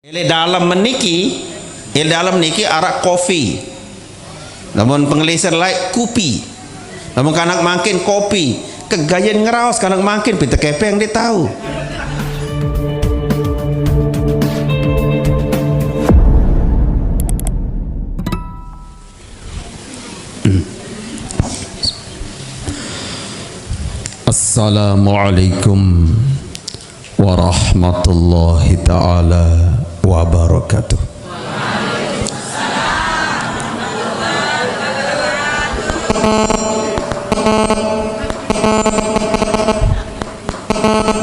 Dalam niki arak kopi. Namun pengelisir lain kopi. Namun kanak makin kopi. Kegayan ngeraos kanak makin pinter kepeng dia tahu. Assalamualaikum warahmatullahi ta'ala wabarakatuh.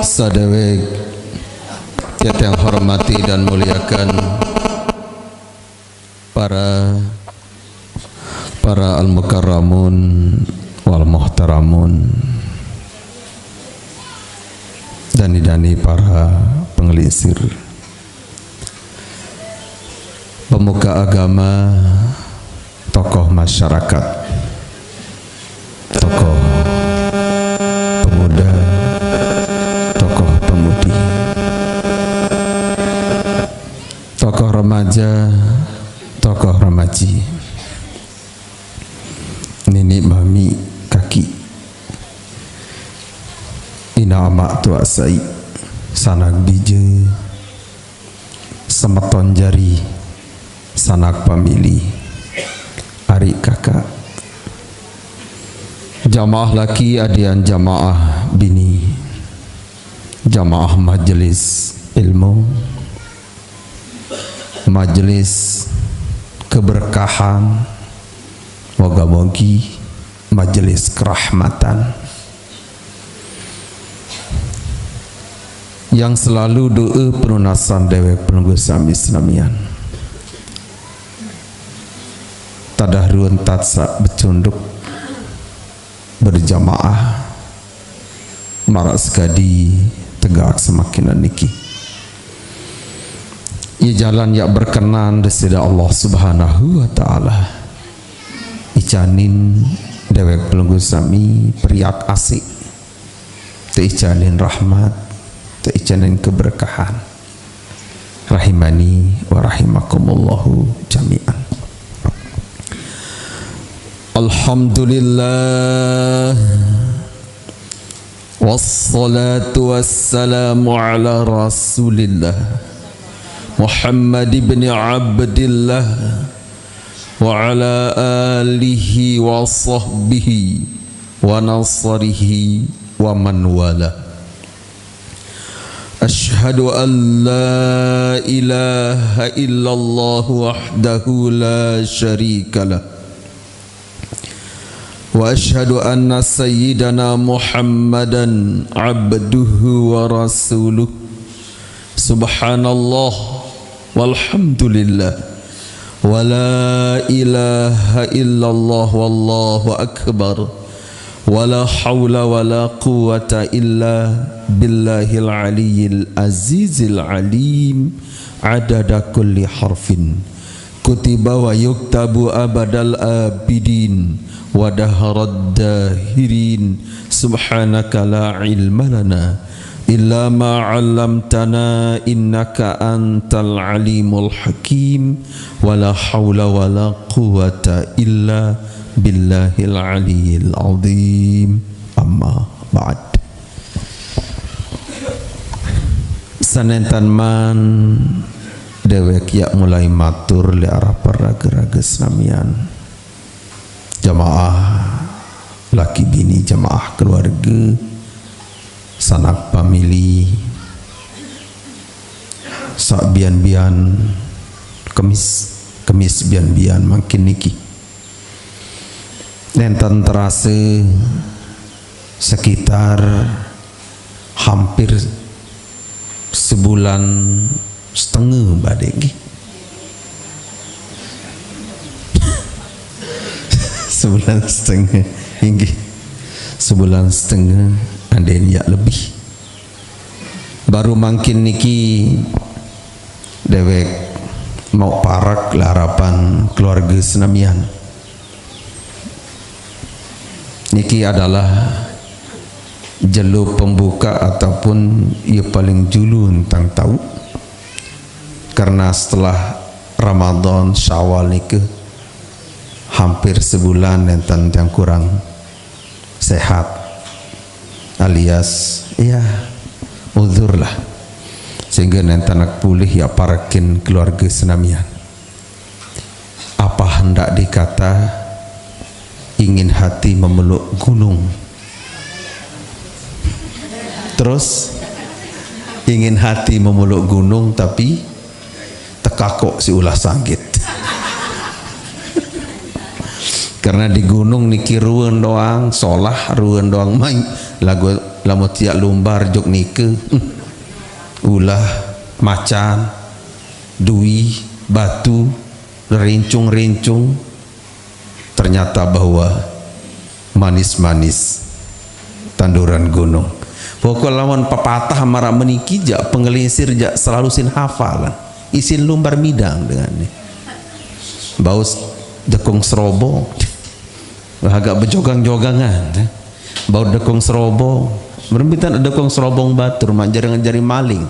Sadewek yang hormati dan muliakan para al-mukarramun wal muhtaramun, dani para pengelisir, pemuka agama, tokoh masyarakat, tokoh pemuda, tokoh pemudi, tokoh remaja, tokoh remaji, nenek mami kaki, ina amak tua sai, sanak bije, semeton jari, sanak pamili, arik kakak, jamaah laki adian jamaah bini, jamaah majelis ilmu, majelis keberkahan, moga-mogi majelis kerahmatan yang selalu doa pelunasan dewek penunggu sami senamian tadahruan tatsa becunduk berjamaah marak sekadi tegak semakinan niki ia jalan yang berkenan desida Allah subhanahu wa ta'ala icanin dewek penunggu sami priak asik teicanin rahmat, teicanin keberkahan, rahimani wa rahimakumullahu jami'an. Alhamdulillah wassalatu wassalamu ala rasulillah Muhammad ibn Abdillah wa ala alihi wa sahbihi wa nasarihi wa man wala. Ashhadu an la ilaha illallah wahdahu la syarika lah wa ashhadu anna sayyidana Muhammadan abduhu wa rasuluh. Subhanallah walhamdulillah wa la ilaha illallah wallahu akbar wa la hawla wa la quwwata illa billahil aliyyil azizil alim adada kulli harfin kutiba wa yuktabu abadal abidin wa daharad dahirin. Subhanaka la ilma lana illa ma 'allamtana innaka antal alimul hakim wa la hawla wa la quwwata illa billahil aliyyil azim. Amma ba'd. Sanentan man dewek ya mulai matur li arah para geraga senamian, jamaah laki bini, jamaah keluarga, sanak pamili, sak bian-bian kemis bian-bian makin niki nenten terasa sekitar hampir sebulan setengah badegi sebulan setengah hingga sebulan setengah ada ya lebih baru makin niki dewek mau parak harapan keluarga senamian niki adalah jelu pembuka ataupun ia paling julu tentang tahu karena setelah Ramadan Syawal niki hampir sebulan enten yang kurang sehat alias ya uzur lah, sehingga nanti anak pulih ya parakin keluarga senamian. Apa hendak dikata ingin hati memeluk gunung, terus ingin hati memeluk gunung tapi tekakok si ulah sakit. Karena di gunung niki ruan doang solah, ruan doang main lagu lamu tiak lumbar jok nike ulah macan dui batu rincung-rincung, ternyata bahwa manis-manis tanduran gunung. Pokok lawan pepatah marah meniki jak pengelisir jak selalu sin hafalan isin lumbar midang dengan ini bau dekung serobong agak bejogang-jogangan bau dekung serobong berbitan dekung serobong batur mak jari maling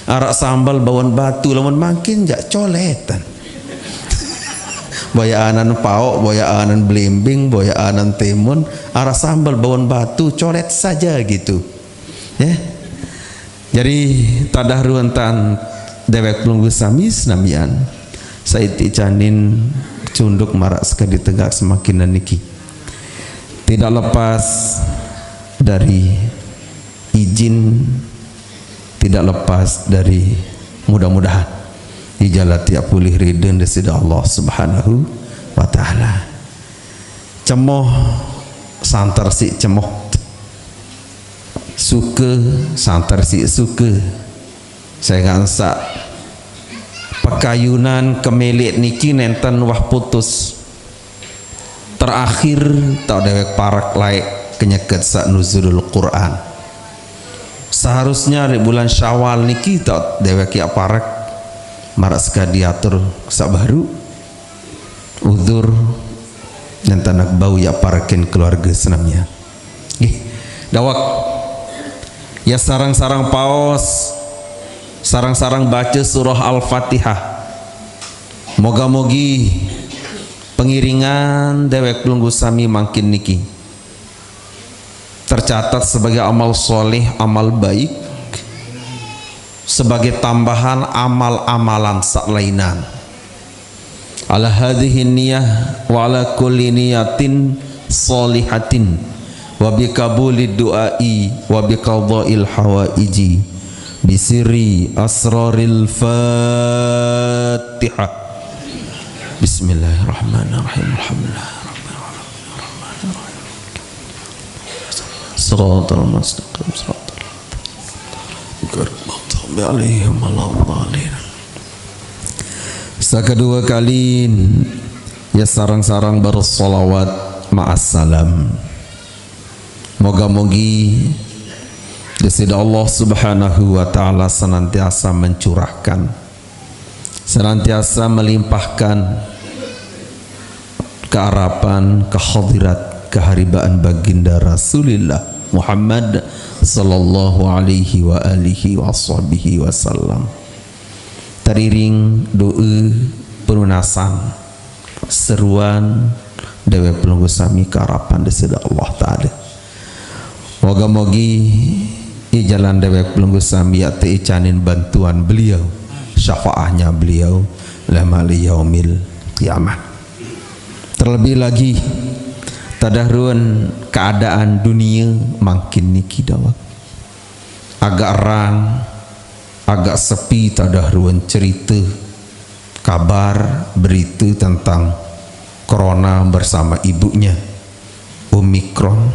arak sambal bawon batu lawan makin jak coletan boya anan paok, boya anan belimbing, boya anan timun, arak sambal bawon batu colet saja gitu ya. Jadi tadah ruantan dewek pelunggu samis namian Said Icanin cunduk marak sekali tegak semakin niki tidak lepas dari izin, tidak lepas dari mudah-mudahan dijalati pulih ridho dari Allah Subhanahu wa taala. Cemoh santar si cemoh suka santar si suka saya ngansak pekayunan kemelik niki nenten wah putus terakhir tak dewek parak laik kenyeket sak nuzulul Quran. Seharusnya di bulan Syawal niki tak dewek ya parak marak sekali diatur sak baru uzur dan tanak bau ya parakin keluarga senamnya dawak ya sarang-sarang paos sarang-sarang baca surah Al-Fatihah moga-mogi pengiringan dewek pelunggu sami makin niki tercatat sebagai amal soleh, amal baik, sebagai tambahan amal-amalan saklainan. Ala hadhihi niyah wa ala kulli niyatin solihatin wa bi kabuli du'ai wa bi qada'il hawaiji bi sirri asraril Fatihah. Bismillahirrahmanirrahim. Alhamdulillah. Shiratal mustaqim. Sekedua kali ya sarang-sarang bersolawat ma'assalam. Moga-mogi Desida Allah Subhanahu wa ta'ala senantiasa mencurahkan, senantiasa melimpahkan keharapan, kehadirat, keharibaan baginda Rasulullah Muhammad sallallahu alaihi wa alihi wa sahbihi wasallam. Teriring doa pelunasan seruan dewe pelunggu sami keharapan desida Allah Ta'ala. Moga-mogi i jalan dewe pelunggu sami ya icanin bantuan beliau, syafaahnya beliau lama liyaumil kiamat. Terlebih lagi tadahruan keadaan dunia makin niki dawak agak rang, agak sepi tadahruan cerita kabar berita tentang corona bersama ibunya Omikron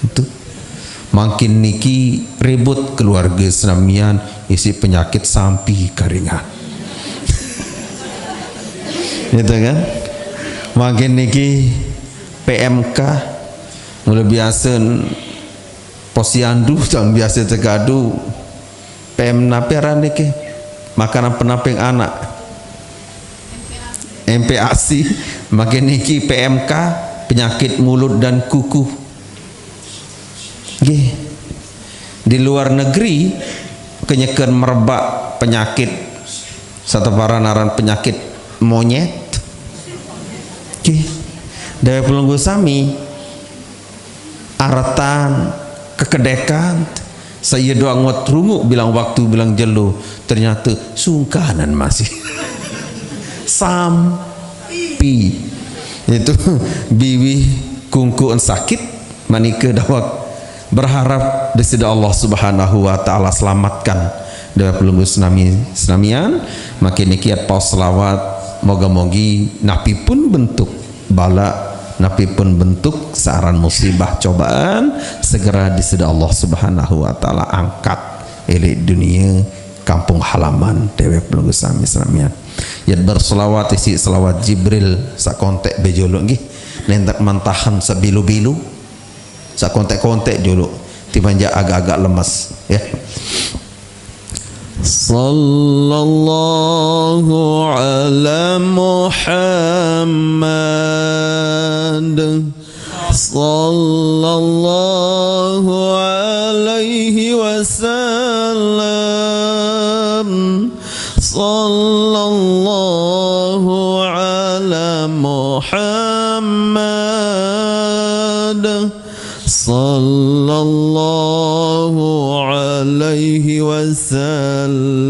itu makin niki ribut keluarga senamian isi penyakit sampi karingan gitu kan makin niki PMK mulai biasa posyandu jangan biasa tegadu PM naperan niki makanan penamping anak MPASI makin niki PMK penyakit mulut dan kuku. Di luar negeri kenyakan merebak penyakit satu paranaran penyakit monyet Dewa Pelunggu Sami aratan kekedekan saya doa ngot rungu bilang waktu bilang jelo ternyata sungkanan masih sampi itu biwi kungkuan sakit manika dawak berharap disida Allah Subhanahu wa taala selamatkan Dewa Pelunggu Senamian makin kiat paus selawat moga-mogi napi pun bentuk bala napi pun bentuk saran musibah cobaan segera disida Allah Subhanahu wa taala angkat dari dunia kampung halaman Dewa Pelunggu Senamian yat berselawat isi selawat Jibril sakontek bejolo nggih nentak mantahan sabilu-bilu sakontek-kontek jolo tibanja agak-agak lemas ya. Sallallahu ala Muhammad sallallahu alaihi wasallam sallallahu ala Muhammad sallallahu alaihi wasallam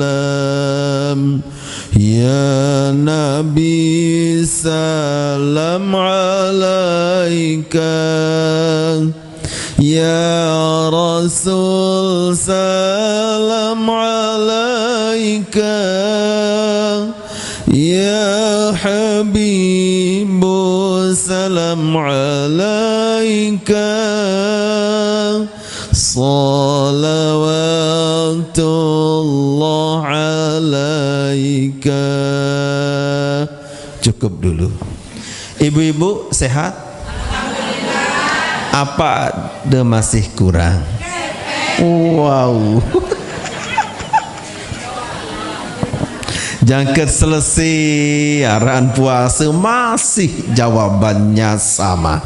ya Nabi salam alaika ya Rasul salam alaika ya Habibu salam alaika salawatullah alaika. Cukup dulu. Ibu-ibu sehat? Apa ada masih kurang? Wow. Jangket selesai arahan puasa masih jawabannya sama.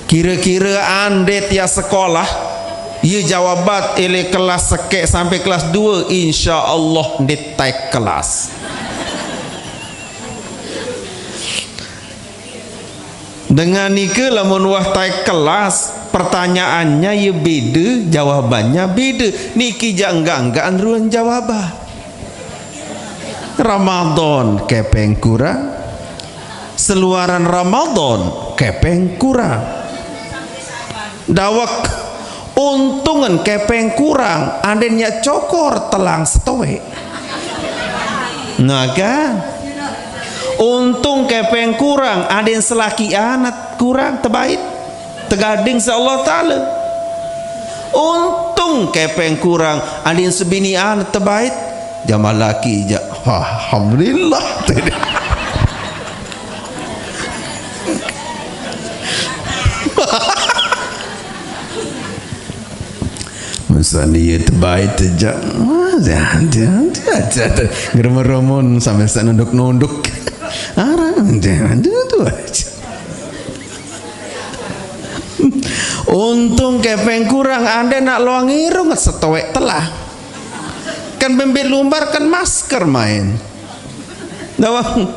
Kira-kira ande tiap sekolah ia jawabat ele kelas sekek sampai kelas 2 insya Allah detek kelas. Dengan nika lamun wah taik kelas pertanyaannya ya beda jawabannya beda niki enggak ruang jawaban. Ramadan kepeng kurang seluaran Ramadan kepeng kurang dawak untungan kepeng kurang adanya cokor telang setowe naga untung kepeng kurang aden selaki anak kurang terbait tegading se Allah Ta'ala untung kepeng kurang aden sebini anak terbait jamal laki ja alhamdulillah Masani terbaik aja ngeremon sampai saya nunduk arang jangan itu aja untung kepeng kurang anda nak luang irung setowek telah kan bembet lumbar kan masker main dawang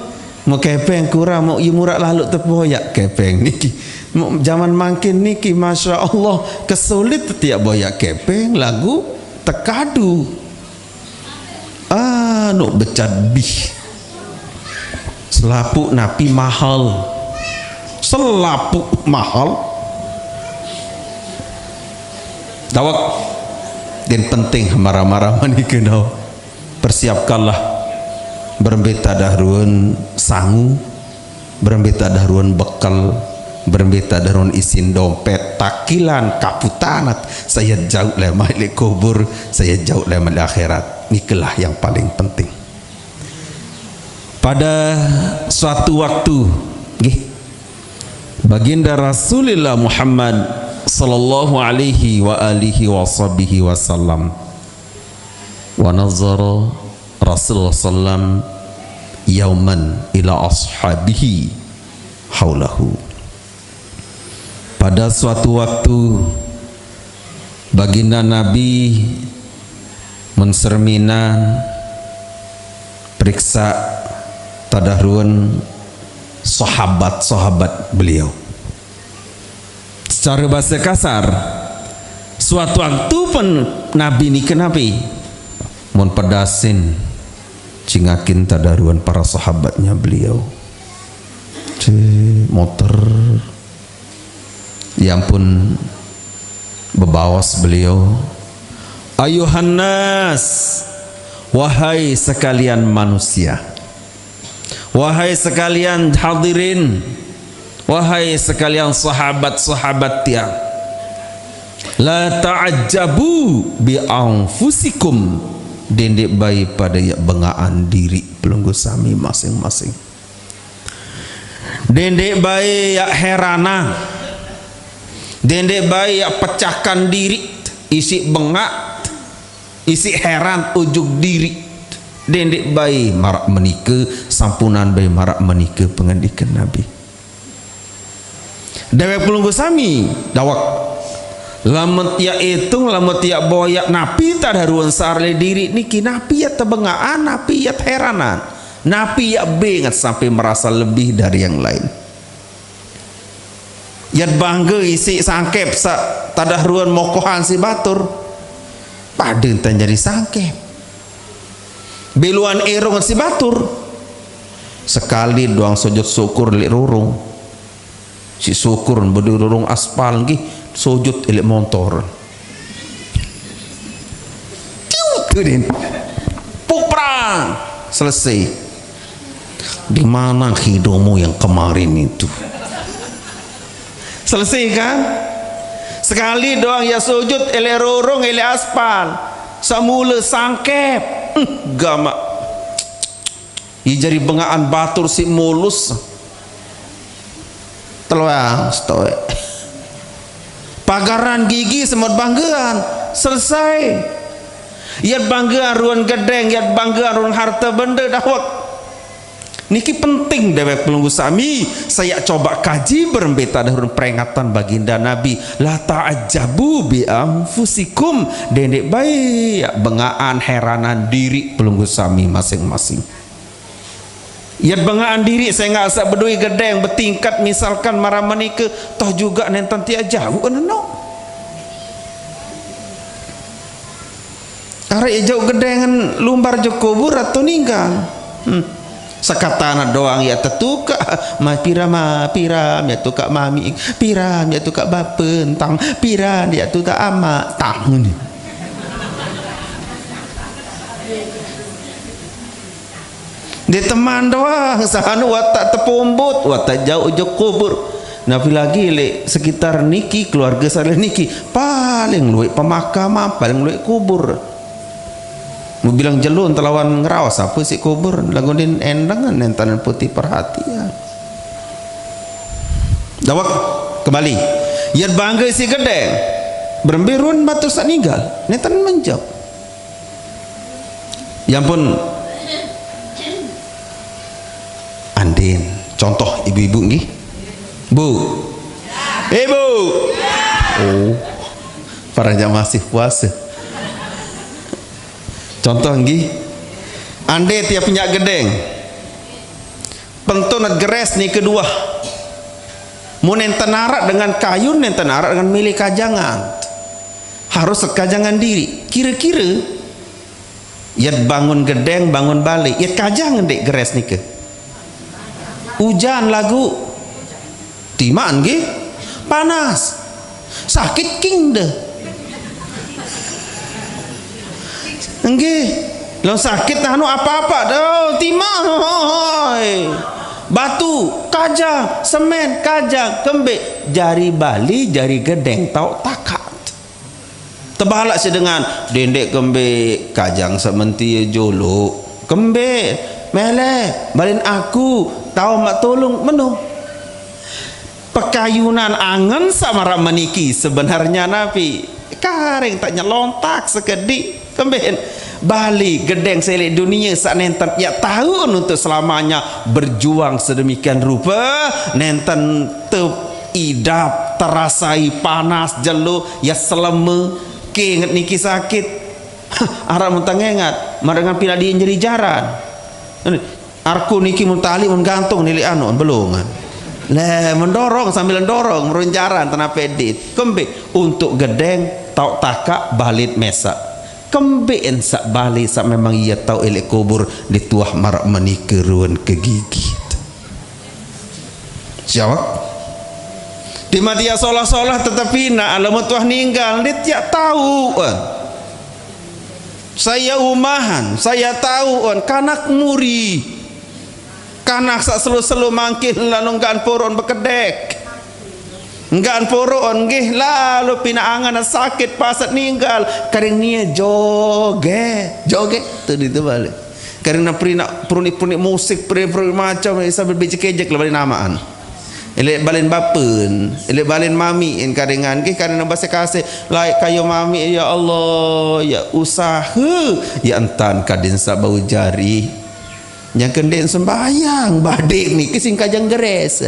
mau kepeng kurang mau imurak lalu terboyak kepeng niki mau zaman makin niki masya Allah kesulit tiap boyak kepeng lagu tekadu nuk becat bih selapuk napi mahal selapuk mahal dawak dan penting marah-marah manikenau persiapkanlah berembeta dahruan sangu berembeta dahruan bekal berembeta dahruan isin dompet takilan kaputanat saya jauh lemah di kubur saya jauh lemah di akhirat nikelah yang paling penting pada suatu waktu baginda Rasulullah Muhammad sallallahu alaihi wa alihi wa sahbihi wasallam wa nazara Rasulullah sallam yauman ila ashabihi haulahu pada suatu waktu baginda Nabi menserminan periksa tadahruan sahabat-sahabat beliau. Secara bahasa kasar, suatu waktu pun Nabi ni ke Nabi mun pedasin cingakin tadaruan para sahabatnya beliau. Motor yang pun bebawas beliau, ayuhan nas, wahai sekalian manusia, wahai sekalian hadirin, wahai sekalian sahabat-sahabat tiang, la ta'ajjabu bi anfusikum, dendek bayi pada ya bengaan diri pelunggu sami masing-masing, dendek bayi ya herana, dendek bayi ya pecahkan diri, isi bengak, isi heran ujuk diri, dendek bayi marak menikah sampunan bayi marak menikah pengendikan Nabi. Dewek pelunggu sami dawak lamun ya hitung, lamun ya boyak napi tak ada ruang sarle diri niki, napi ya tebengaan, napi ya heranan, napi ya bengat sampai merasa lebih dari yang lain. Yat bangga isi sangkep sa tadah ruang mokohan si batur paden tan jadi sangkep beluan erong si batur sekali doang sujud syukur li rurung si syukur berdurung aspal nggih sujud elek motor tiukeun puprang selesai. Di mana hidupmu yang kemarin itu? Selesai kan? Sekali doang ya sujud elek rurung elek aspal semula sangkep gamak jari bengaan batur si mulus teluang stoe pagaran gigi semut banggaan selesai. Yat banggaan ruan gedeng, yat banggaan ruan harta benda dawak niki penting dewek pelunggu sami. Saya coba kaji berembeta dahurun peringatan baginda Nabi, la ta'ajjabu bi anfusikum, dendek baik bengaan heranan diri pelunggu sami masing-masing. Yat bengaan diri saya nggak asa bedui gedeng bertingkat misalkan marah menikah toh juga nenten tiak jauh no. Arek jauh gedengan lumbar jo kubur atau ninggal. Sekatana doang ya tetuka piram ya tuka mami piram ya tuka bapen tang piram ya tuka ama tang ni. Di teman doang sahanu watak tepumbut watak jauh jo kubur. Nabi lagi le sekitar niki keluarga saya niki paling luwek pemakaman paling luwek kubur. Mau bilang jelun telawan ngerawas apa sih kubur lagunin endangan nentanan putih perhatian. Dawak kembali. Yat bangga si gedeng berembirun batu sak ninggal nentanan menjauh. Yang pun andin contoh ibu-ibu nggih. Bu. Ibu. Oh. Parahnya masih puasa. Contoh nggih, ande tiap punya gedeng pentunat geres nih kedua mau nenten arak dengan kayu nenten arak dengan milik kajangan harus kajangan diri kira-kira yat bangun gedeng bangun balik yat kajangan dek geres nih ke hujan lagu timaan nggih panas sakit king deh enggih lo sakit anu apa-apa dah timah batu kajang semen kajang kembek jari bali jari gedeng tau takat tebalak sedengan dendek kembek kajang sementi jolo kembek melek balin aku tahu mak tolong menu pekayunan angen sama meniki sebenarnya Nabi kareng tak nyelontak sekedik kembali balik gedeng selek dunia sak nenten ya tahun untuk selamanya berjuang sedemikian rupa nenten idap terasai panas jelo ya selama keinget niki sakit Arab mentangengat marengan pila di jadi jaran. Arku niki muntali menggantung nili anu belum kan. Le mendorong sambil mendorong merunjaran tanah pedit. Kembe untuk gedeng tau taka balit mesa. Kembe ensak balik sak memang ia tahu elek kubur di tuah marak menikeruan kegigit. Siapa? Di madia solah-solah tetapi nak alamat tuah ninggal dia tiap tahu. Saya umahan, saya tahu kanak muri. Kanak sak selu-selu mangkin lalu nggan poron bekedek. Nggan poron nggih lalu pinaangan sakit pasat ninggal karing nia joget tu itu balik. Karena peruni musik peruni macam sambil becek-kejek lah balik namaan. Elek balin bapen, elek balin mami in karingan nggih karena bahasa kasih laik kayo mami ya Allah ya usaha ya entan kadin sabau jari. Yang kendek sembahyang badik ni kesing kajang geres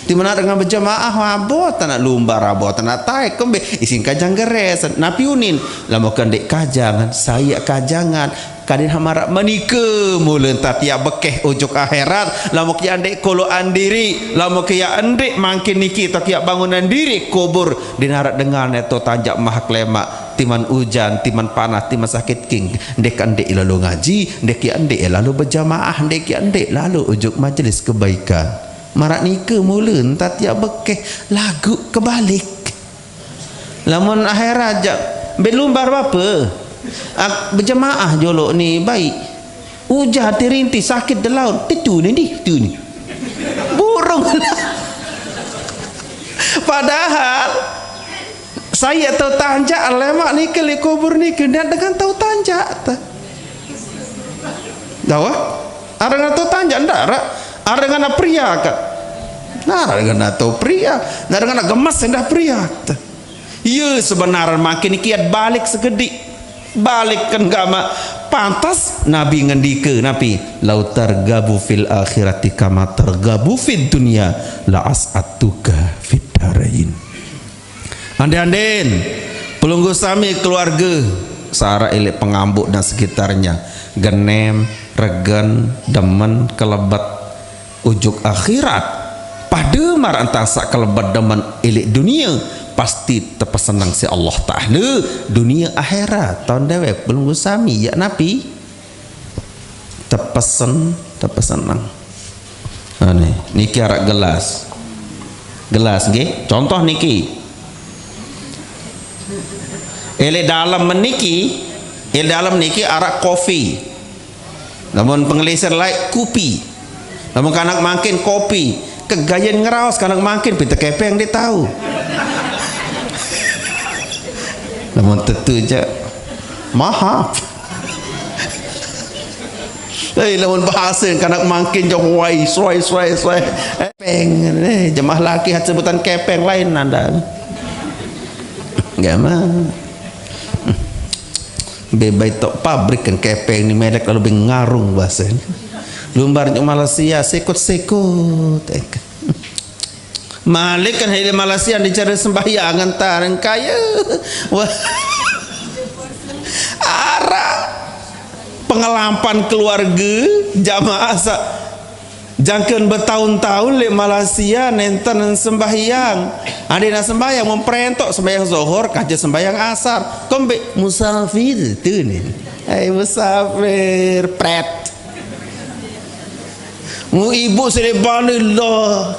di mana dengan berjamaah abot nak lumbar abot nak taik kembe ising kajang geres napi unin lama kendek kajangan saya kajangan kadin hamarak menike mulen tatia bekeh ujuk akhirat lama kia andek koloan diri lama kia andek mangkin niki tatia bangunan diri kubur dinarak dengan itu tanjak mahak lemak timan hujan, timan panas, timan sakit king. Ndek andek lalu ngaji, ndek andek lalu berjamaah, ndek andek lalu ujuk majlis kebaikan. Marak nika mula entar tiap bekeh lagu kebalik. Lamun akhirat jak belumbar apa? Berjamaah jolok ni baik. Hujan rinti sakit di laut, tu ni. Burung. Padahal saya tahu tanjak lemak ni ke kubur ni ke dan dengan tahu tanjak ta. Tahu? Ada dengan tahu tanjak ndak? Ada dengan pria ka. Nah, dengan tahu pria, nah dengan gemas hendak pria ta. Ya sebenarnya makin kiat balik sekedik. Balik kan gama pantas Nabi ngendike Nabi lau targabu fil akhirati kama targabu fid dunya la as'atuka fid darain. Anden-anden pelunggu sami keluarga sara elek pengambuk dan sekitarnya genem, regen, demen, kelebat ujuk akhirat pada marantang sak kelebat demen elek dunia pasti terpesenang si Allah Ta'ala dunia akhirat tahun dewek pelunggu sami ya Nabi terpesenang niki arak gelas nggih contoh niki elek dalam niki arak kopi namun pengelisir like kopi namun kanak makin kopi kegayan ngeraos kanak makin pinta kepeng dia tahu namun tentu je maaf namun bahasa kanak makin jauh wai swai kepeng jemaah laki sebutan kepeng lain anda enggak mah bebai tok pabrik kan kepeng ni melek lalu bengarung bahasa lumbarnya Malaysia sekut Malik kan hari Malaysia dicari sembahyang antar kaya wah arah pengelampan keluarga jamaah jangkeun bertahun-tahun le Malaysia nenten sembahyang ade na sembahyang memperentok sembahyang zuhur kaje sembahyang asar kombe musafir tu ni musafir pret mu ibu sedebanillah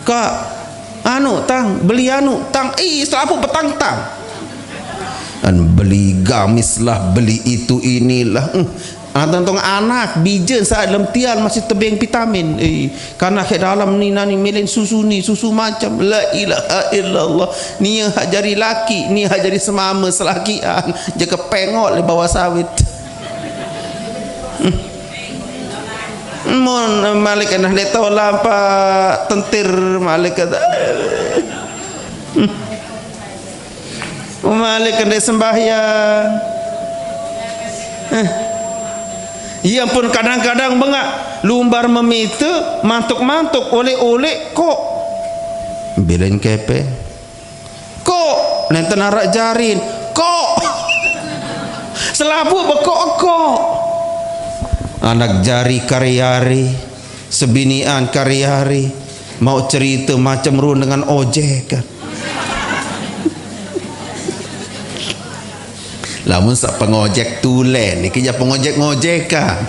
kak anu tang beli anu tang selapu petang tang beli gamis lah beli itu inilah tentang anak bijen saat dalam tian masih tebing vitamin karena ke dalam ni nani melin susu ni susu macam la ilaha illallah ni hak jari laki ni hak jari semama selakian jaga pengok le bawah sawit mon malik nah le tahu lampa tentir malik kata malik kena sembahyang ia pun kadang-kadang bengak lumbar memita mantuk-mantuk oleh-oleh kok bilain kepe kok nenten arak jarin kok Selabu bekok-bekok. Anak jari karyari, sebinian karyari, mau cerita macam run dengan ojek kan. Lamun sak pengojek tulen niki ja pengojek-ngojek kan.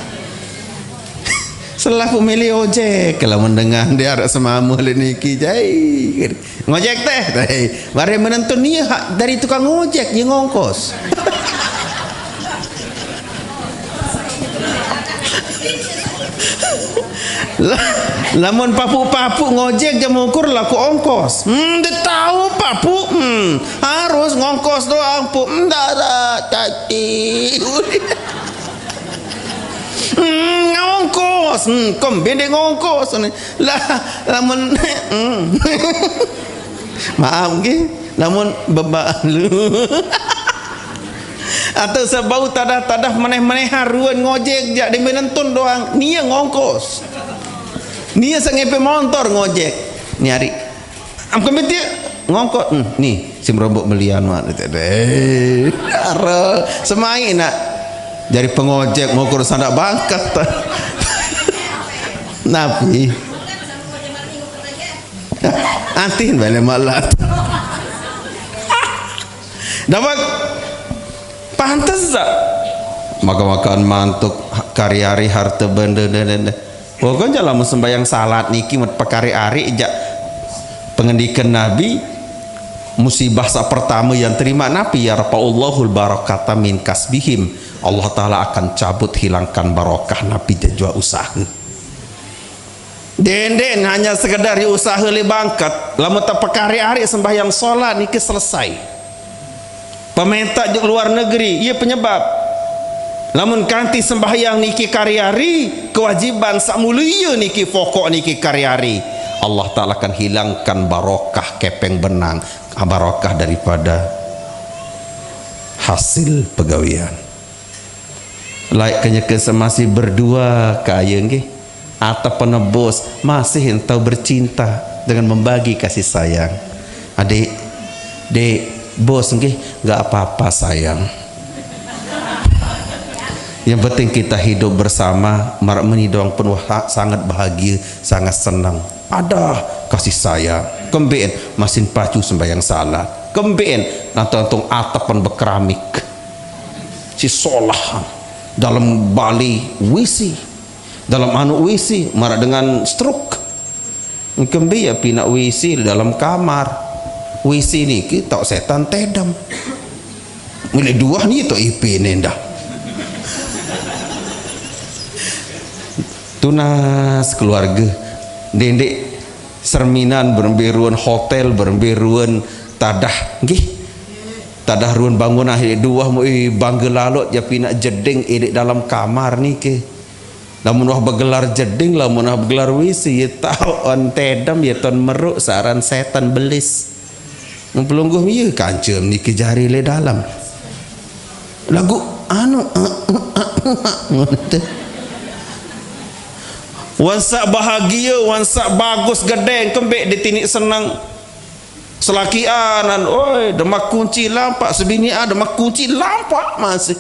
Selaku milih ojek kalau mendengar dia ada semamu niki jai ngojek teh mari menentu nia dari tukang ngojek yang ngongkos. Lamun papu-papu ngojek jam ukur laku ongkos. Dia tahu papu harus ngongkos doang pu darah caci. Ngongkos bende ngongkos lah lamun maaf nggih lamun beban lu atau sebau tadah-tadah meneh-meneh haruan ngojek jak di menentun doang nia ngongkos nia sengepe motor ngojek nyari am kemiti ngongkos nih sim robok belian mah semain nak dari pengojek mau kurus anak bangkat nabi antin balik malat dapat pantas tak makan mantuk karyari harta benda pokoknya lah sembahyang salat niki mat pakari-ari ijak pengendikan nabi musibah sa pertama yang terima nabi ya rafa'ullahul barakata min kasbihim Allah Ta'ala akan cabut hilangkan barokah nabi dan juga usaha denden hanya sekedar usaha li bangkat lamun tak pakari-ari sembahyang salat niki selesai pemerintah di luar negeri ia penyebab lamun kanti sembahyang niki karyari kewajiban sak mulia niki pokok niki karyari Allah Ta'ala akan hilangkan barokah kepeng benang barokah daripada hasil pegawian like kenyeke masih berdua kaya nggih atau penebus masih entau bercinta dengan membagi kasih sayang adik dek bos nggih nggak apa-apa sayang yang penting kita hidup bersama marak meni doang penuh sangat bahagia sangat senang ada kasih sayang kembien masin pacu sembahyang salat kembien nantong atapan berkeramik si solah dalam Bali wisi dalam anu wisi marak dengan stroke kembien ya pinak wisi dalam kamar wisi ni kita setan tedam mulai dua ni to IP nenda tunas keluarga dendek serminan berembiruan hotel berembiruan tadah nggih tadah ruan bangun akhir dua mu bangga lalot ya pinak jeding edek dalam kamar ni ke lamun wah begelar jeding lamun wah begelar wisi ya tau on tedam ya ton meruk saran setan belis pelungguh ya kancem ni ke jari le dalam lagu anu wansak bahagia wansak bagus gedeng kembek ditinik senang selakian oi demak kunci lampak sebini ada demak kunci lampak masih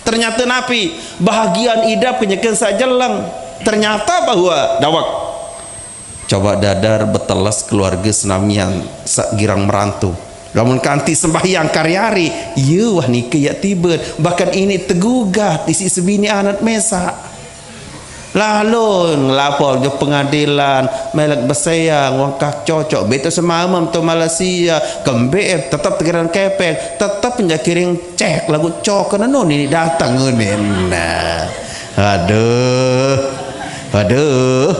ternyata napi bahagian idap kenyakan sajelang ternyata bahwa dawak coba dadar betelas keluarga senamian sak girang merantau lamun kanti sembahyang karyari iya wah niki ya tiba bahkan ini tegugat isi sebini anak mesak lalu ngelapor je pengadilan melek bersayang wangkah cocok betul semamam tu Malaysia kembali tetap tegeran kepeng tetap penjakiring cek lagu cok kena non ini datang nah aduh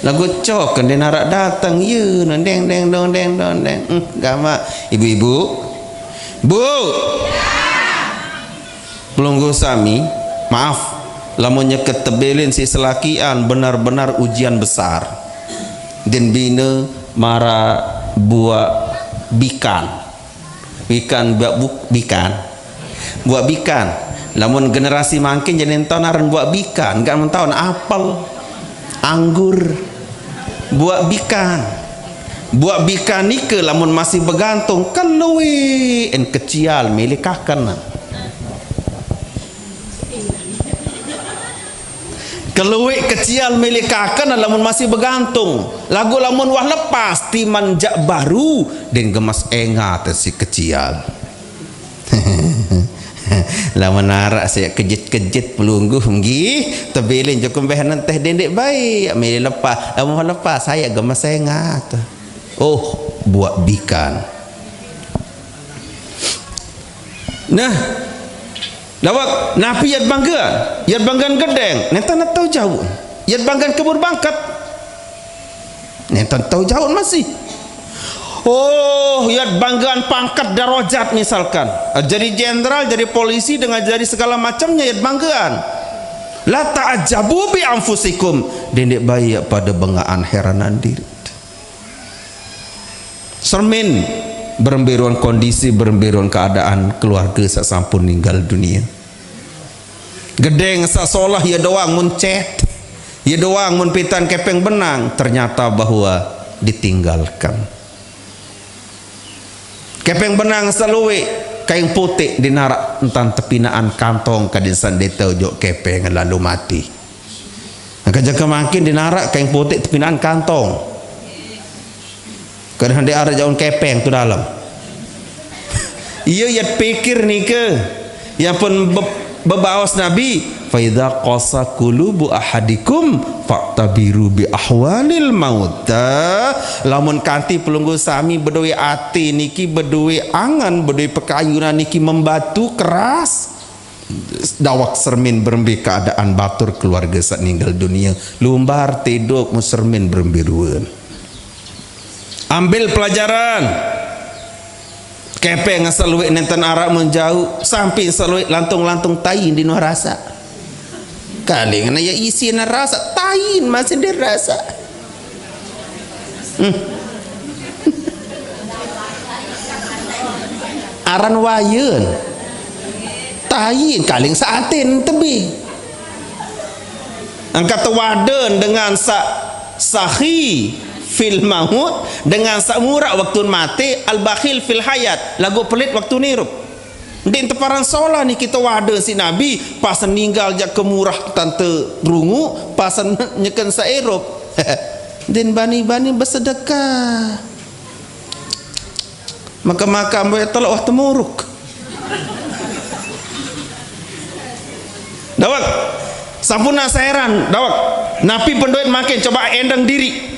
lagu cok kena narak datang ye deng gama ibu-ibu bu pelunggu sami maaf lamunnya ketebelin si selakian benar-benar ujian besar dan bina mara buah bikan buah bikan lamun generasi makin jadi tahunan buah bikan enggak mentahun apel anggur buah bikan buat bikan ni ke lamun masih bergantung kan luwe en kecial melikakan keluik kecial melikakan lamun masih bergantung lagu lamun wah lepas ti manjak baru dan gemas engat si kecial lamun narak saya kejit-kejit pelungguh nggih tebelin jokom behanan teh dendek baik meli lepas lamun lepas saya gemas engat oh buat bikan nah lawak napi yat banggan gedeng nentan tahu jauh yat banggan kebur bangkat nentan tahu jauh masih oh yat banggan pangkat darajat misalkan jadi jenderal jadi polisi dengan jadi segala macamnya yat banggaan la ta'ajabu bi anfusikum dendek bayi pada bengaan heranan diri sermin beremberuan kondisi beremberuan keadaan keluarga sasampun meninggal dunia gedeng sasolah ya doang muncet ya doang munpitan kepeng benang ternyata bahwa ditinggalkan kepeng benang saluwe kain putih dinarak entan tepinaan kantong kadisan detau jok kepeng lalu mati maka jika makin dinarak kain putih tepinaan kantong kadang dia ada jauh kepeng tu dalam iya ya pikir ni ke yang pun bebawas Nabi fa idza qasa qulubu ahadikum fa'tabiru bi ahwalil maut lamun kanti pelunggu sami bedowi ati niki bedowi angan bedowi pekayunan niki membatu keras dawak sermin berembi keadaan batur keluarga saat meninggal dunia lumbar tidur musermin berembiruan ambil pelajaran kepeng saluik nenten arak menjauh sampai saluik lantung-lantung tain di nuah rasa kali ngana ya isi na rasa tain masih dirasa aran wayun tain kaling saatin tebi angkat waden dengan sahi fil maut dengan samurak waktu mati al bakhil fil hayat lagu pelit waktu nirup di teparan solah ni kita wada si Nabi pas meninggal jak kemurah tante rungu pas nyeken sairup din bani-bani bersedekah maka ambil telok temuruk dawak sampuna sairan dawak napi penduit makin coba endang diri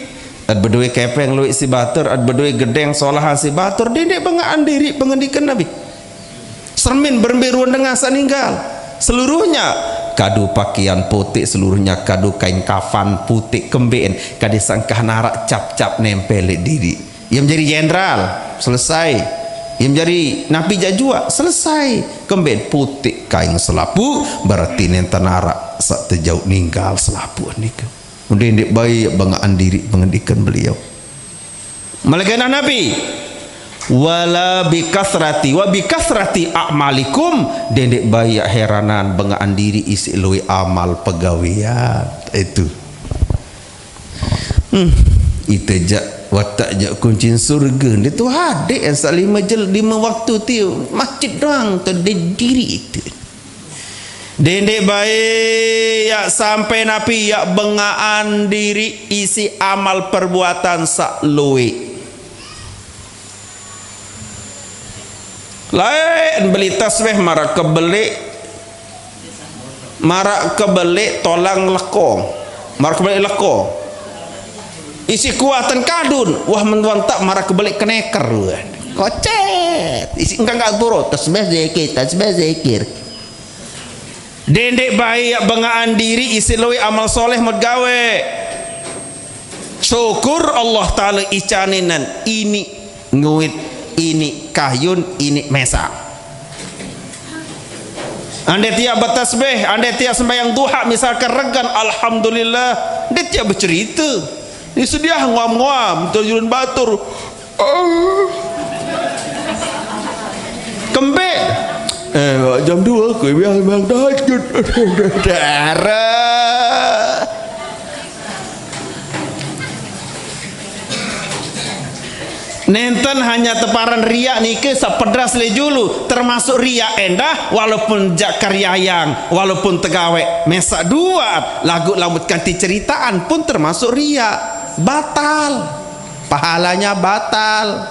ad berdua kepeng luik si batur ad berdua gedeng solahan si batur dendek bengaan diri pengendikan Nabi sermin berembiruan dengan saninggal seluruhnya kadu pakaian putih seluruhnya kadu kain kafan putih kembeen kadisangkah narak cap-cap nempel diri ia menjadi jenderal selesai ia menjadi napi jajua selesai kembeen putih kain selapu berarti nentan narak saat terjauh ninggal selapu nikah dendek baik bengaan diri pengendikan beliau malaikat Nabi wala bikasrati wa bikasrati a'malikum dendek baik heranan bengaan diri isi lui amal pegawian itu itu jak watak jak kunci surga itu hadik yang salima jel 5 waktu tiu masjid doang tu diri itu dendek baik ya sampai Nabi ya bengaan diri isi amal perbuatan sak luwe lain beli tasbih marak kebelik tolang lekong marak kebelik lekong isi kuatan kadun wah menwantak marak kebelik keneker kocet isi enggak turut tasbih zikir dendek baik bengaan diri isi luwi amal soleh medgawe syukur Allah Ta'ala icaninan ini nguit ini kahyun ini mesa ande tiap bertasbih ande tiap sembahyang duha misalkan regan alhamdulillah dia tiap bercerita ini sedia nguam-nguam terjun batur kembek jam 2 gue biar bang tahajud darah Nenten hanya teparan riak nike sepedras lejulu termasuk riak endah walaupun jak karyayang walaupun tegawe mesak dua lagu lambut kanti ceritaan pun termasuk riak batal pahalanya batal.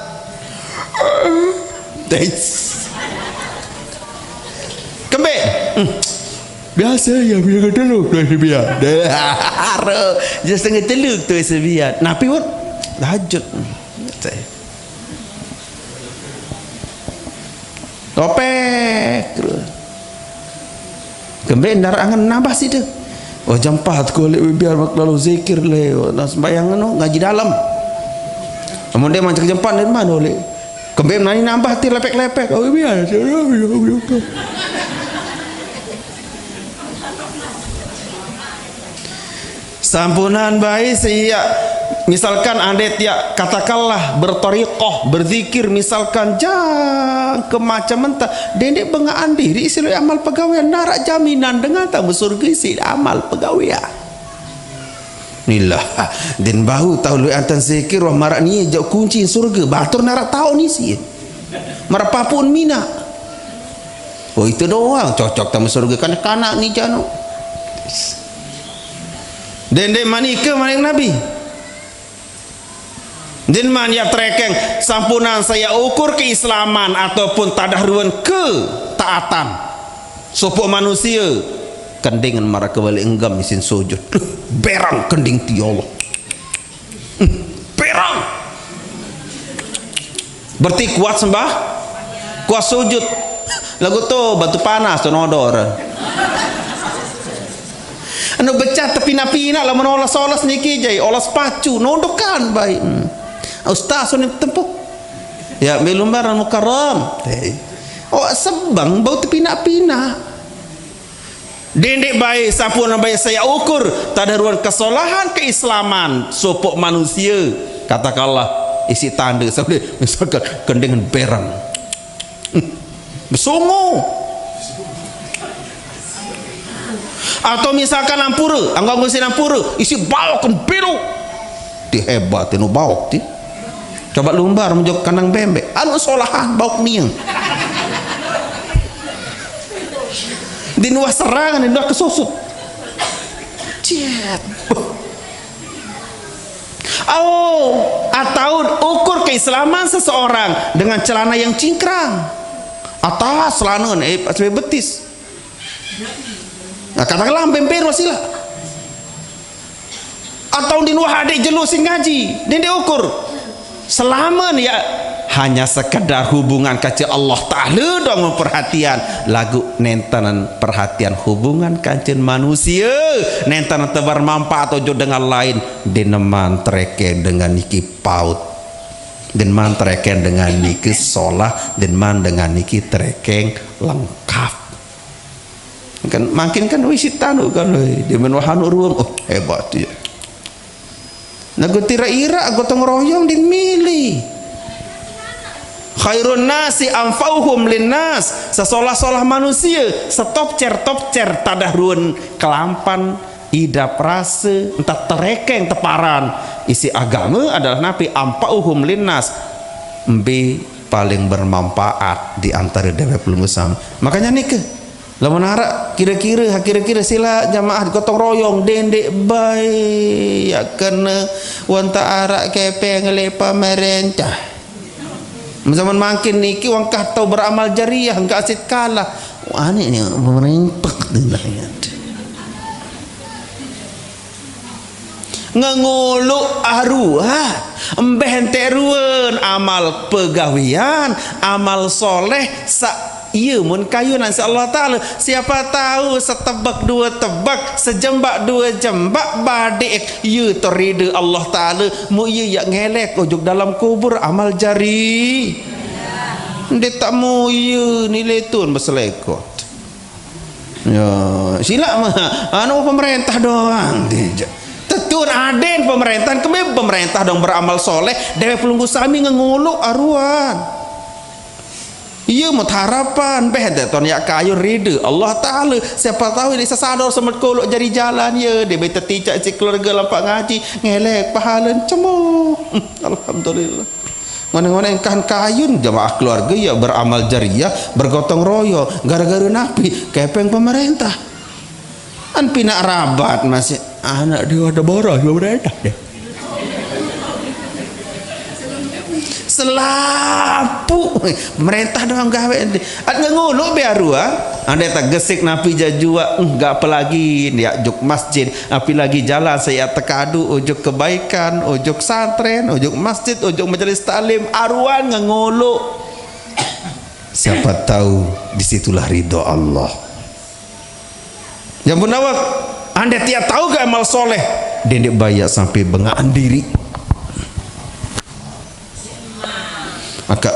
Kembe biasa ya biar teluk tu biar jadi setengah teluk tu sebiar napi pun lanjut topek kembe ndar angan nambah sih tu oh jam 4 ko biar lalu zikir le nak sembahyang no ngaji dalam kemudian macam jam 4 dan mana oleh kembe nani nambah ti lepek-lepek oh biar sampunan baik siap misalkan anda tiap katakanlah bertoriqoh berzikir misalkan jang kemacam mentah dendek bengaan diri isi amal pegawai narak jaminan dengan tamu surga isi amal pegawai inilah dan bahu tahu lu antan zikir wah marak ni jauh kunci surga batur narak tahu ni sih marak papun mina oh itu doang cocok tamu surga kanak-kanak ni jano dendek manika maning nabi din man ya trekeng sampunan saya ukur keislaman ataupun tadahruan ke taatan sopok manusia kendingan marah kebalik enggam isin sujud berang kending ti Allah berang berarti kuat sembah kuat sujud lagu tu batu panas tu nodor anu becah tepi napina lah menolas olas niki jai olas pacu nodokan baik ustaz ni tempuh ya melumbaran mukarram oh sebang bau tepi napina dendek baik sampun baik saya ukur tadaruan kesolahan keislaman sopok manusia katakanlah isi tanda sampai misalkan kendengan berang bersungguh atau misalkan ampura anggap ngusin ampura isi bau kan biru dihebat inu bau ti coba lumbar menjok kandang bembek anu solahan bau niang di nuah serangan di nuah kesusut ciet atau ukur keislaman seseorang dengan celana yang cingkrang atas celana sebagai betis nah, katakanlah bemper wasilah atau di nuah adik jelusin ngaji dan diukur selama ya hanya sekedar hubungan kaca Allah Ta'ala dong memperhatian lagu nentanan perhatian hubungan kancen manusia nentanan tebar manfaat atau dengan lain dineman tereke dengan niki paut dineman tereke dengan niki solah dineman dengan niki terekeng lengkap kan makin kan wisitanu kan di menwahanu ruang oh hebat dia nagu tira-ira gotong royong dimilih khairun nasi anfauhum linnas sesolah-solah manusia setop cer tadahruan kelampan ida prase entah terekeng teparan isi agama adalah nabi anfauhum linnas mbe paling bermanfaat di antara dewe pelungusam makanya nikah lamun harap kira-kira sila jamaah gotong royong dendek baik ya kena wanta arak kepeng le pemerintah zaman makin niki wang kah tau beramal jariah enggak asit kalah aneh ni pemerintah ngenguluk aruah embeh enteruan amal pegawian amal soleh sa iya mun kayu nanti Allah Ta'ala siapa tahu setebak dua tebak sejembak dua jembak badik iya terida Allah Ta'ala mu iya yak ngelek ujuk dalam kubur amal jari dia tak mu iya nilai tun berselekot ya silap mah anu pemerintah doang tetun aden pemerintahan kemana pemerintah dong beramal soleh dewe pelunggu sami ngenguluk aruan iya mut harapan ton ya kayu rida Allah Ta'ala siapa tahu dia sesadar semet kolok jari jalan ya dia beta ticak si keluarga lampak ngaji ngelek pahala cemuk alhamdulillah Ngono-ngono kan kayun jamaah keluarga ya beramal jariah, bergotong royong gara-gara napi kepeng pemerintah. An pinak rabat masih anak dia ada boros pemerintah deh. Selapu pemerintah doang gawe at ngulu biaru anda tak gesik napi jajua enggak apa lagi dia juk masjid api lagi jalan saya tekadu ujuk kebaikan ujuk santren ujuk masjid ujuk majelis taklim aruan ngulu siapa tahu disitulah ridho Allah. Yang punawak anda tiap tahu ke amal soleh dendek bayak sampai bengaan diri maka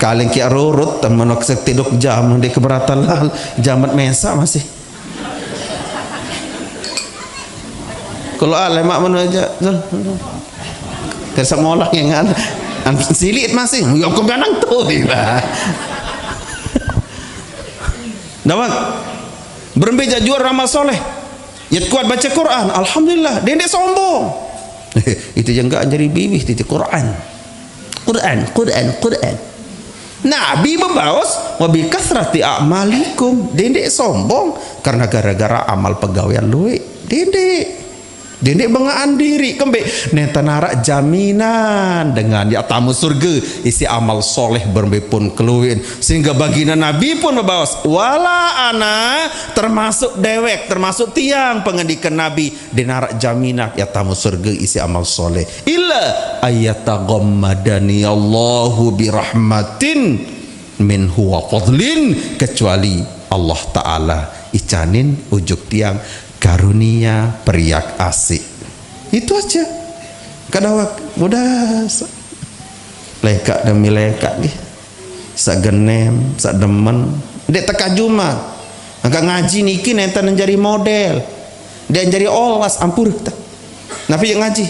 kaleng kia rurut dan menok setiduk jam di keberatan lah jamat mesa masih kalau lemak mana aja kerja molah yang silit masih yang kebanang tuh tiba dapat berembeja jual ramal soleh ya kuat baca Quran alhamdulillah dia sombong itu yang enggak jadi bibih titik Quran Nabi membawas wabi kasrati a'malikum dendek sombong karena gara-gara amal pegawaian luwe dendek bengaan diri kembe neta narak jaminan dengan ya tamu surga isi amal soleh berbe pun keluin sehingga baginda Nabi pun membawas wala ana termasuk dewek termasuk tiang pengendikan Nabi denarak jaminan ya tamu surga isi amal soleh illa ayataghammadani Allahu birahmatin minhu wa fadlin kecuali Allah Ta'ala icanin ujuk tiang karunia periak asik itu aja kadang udah lekat demi lekat nih sak genem sak demen dek teka juma agak ngaji niki nenta menjadi model dia jadi olas ampur tapi yang ngaji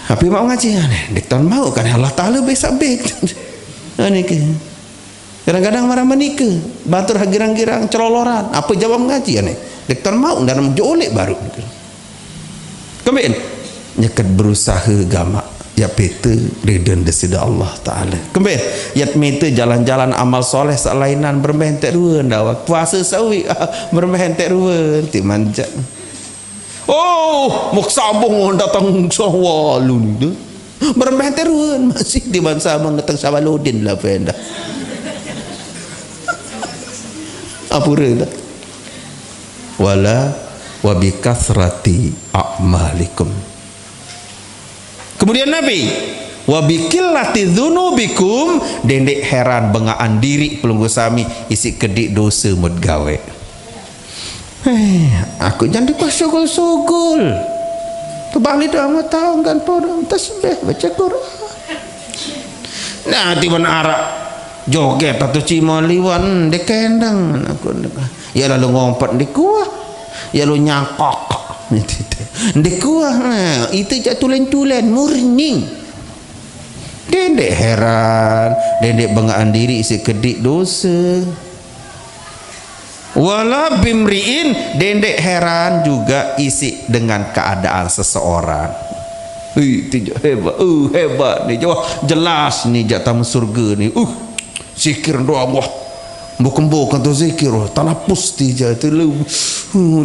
tapi mau ngaji dek tahun mau kan Allah Ta'ala besok bek niki kadang-kadang marah menikah batur girang-girang celoloran apa jawab ngaji aneh dektar mau dalam jolek baru kemudian nyekat berusaha gama ya pete reden desida Allah Ta'ala kemudian ya mete jalan-jalan amal soleh selainan bermain tak ruan dawak puasa sawi bermain tak ruan ti manja oh muk sambung datang sawalu ni bermain tak ruan masih di bangsa mengetang sawaludin lah penda apura dah wala wabi kasrati a'malikum kemudian Nabi wabi qillati dzunubikum dendek heran bengaan diri pelunggu sami isi kedik dosa mud gawe aku jangan dipasugul-sugul kebalik dah mau tahu kan podong tasbih baca Quran nah tiban arak joget atau cima liwan dekendang aku ya lalu ngompat di kuah ya lu nyangkok di kuah itu jatulen-tulen murni dendek heran dendek bengaan diri isi kedik dosa wala bimriin dendek heran juga isi dengan keadaan seseorang itu hebat nih jelas nih jatah surga nih zikir doa wah bukan tu zikir tanapus dia tu